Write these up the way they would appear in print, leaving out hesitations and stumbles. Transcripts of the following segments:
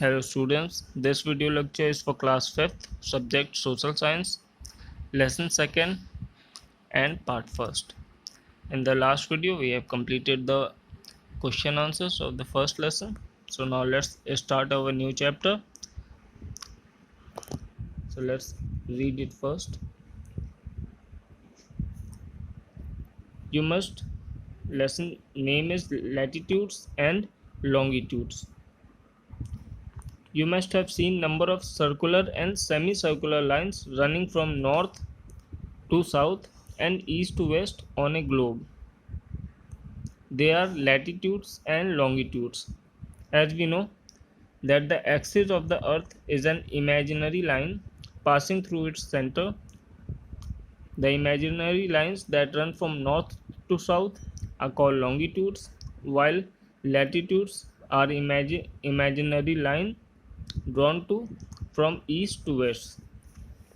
Hello students, this video lecture is for class 5th, subject social science, lesson 2nd and part 1st. In the last video we have completed the question answers of the first lesson. So now let's start our new chapter. So let's read it first. You must lesson name is latitudes and longitudes. You must have seen number of circular and semicircular lines running from north to south and east to west on a globe. They are latitudes and longitudes. As we know that the axis of the earth is an imaginary line passing through its center. The imaginary lines that run from north to south are called longitudes, while latitudes are imaginary line drawn to from east to west.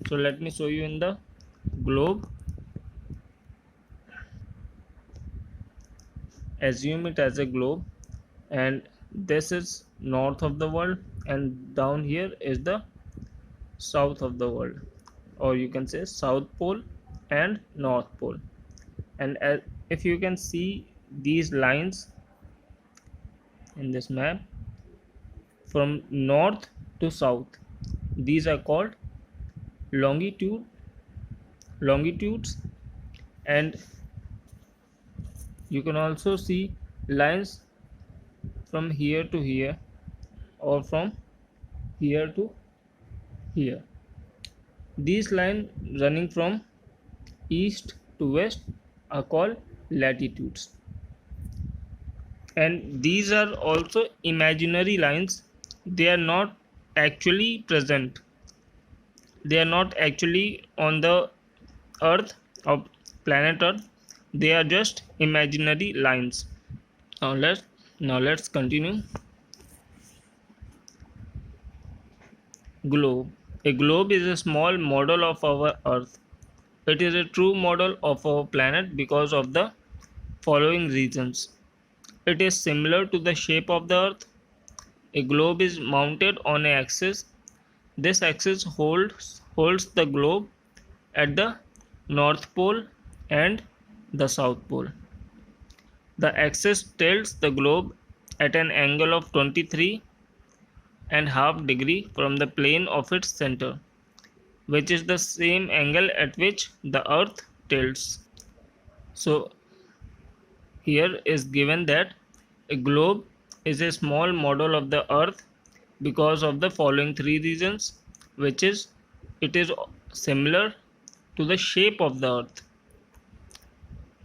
So let me show you in the globe. Assume it as a globe, and this is north of the world and down here is the south of the world, or you can say south pole and north pole. And if you can see these lines in this map from north to south, these are called longitudes, and you can also see lines from here to here or from here to here. These lines running from east to west are called latitudes, and these are also imaginary lines. They are not actually present, they are not actually on the earth or planet earth. They are just imaginary lines. Now let's continue. Globe. A globe is a small model of our earth. It is a true model of our planet because of the following reasons. It is similar to the shape of the earth. A globe is mounted on an axis. This axis holds the globe at the north pole and the south pole. The axis tilts the globe at an angle of 23.5 degrees from the plane of its center, which is the same angle at which the earth tilts. So here is given that a globe is a small model of the earth because of the following three reasons, which is it is similar to the shape of the earth.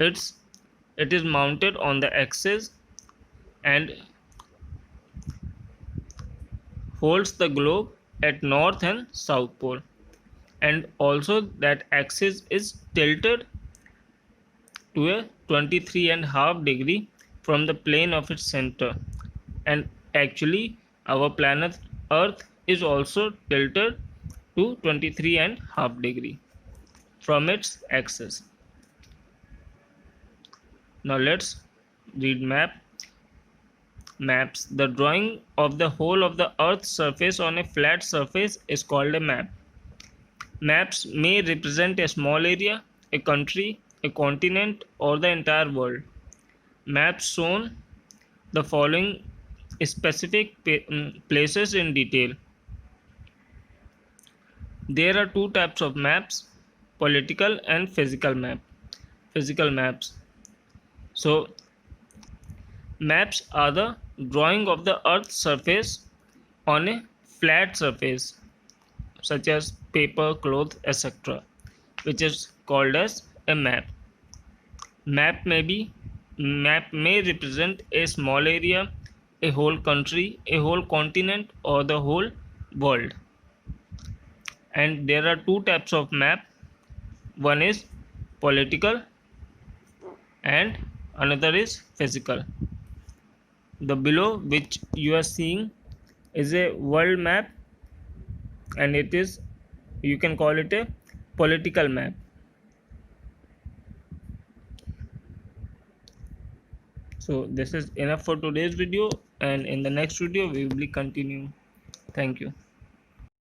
It is mounted on the axis and holds the globe at north and south pole, and also that axis is tilted to a 23.5 degree from the plane of its center. And actually our planet earth is also tilted to 23.5 degree from its axis. Now let's read maps. The drawing of the whole of the earth's surface on a flat surface is called a map. Maps may represent a small area, a country, a continent, or the entire world. Maps shown the following specific places in detail. There are two types of maps: political and physical maps. So maps are the drawing of the earth's surface on a flat surface such as paper, cloth, etc., which is called as a map. Map may represent a small area, a whole country, a whole continent, or the whole world. And there are two types of map. One is political and another is physical. The below which you are seeing is a world map, and you can call it a political map. So this is enough for today's video, and in the next video we will be continuing. Thank you.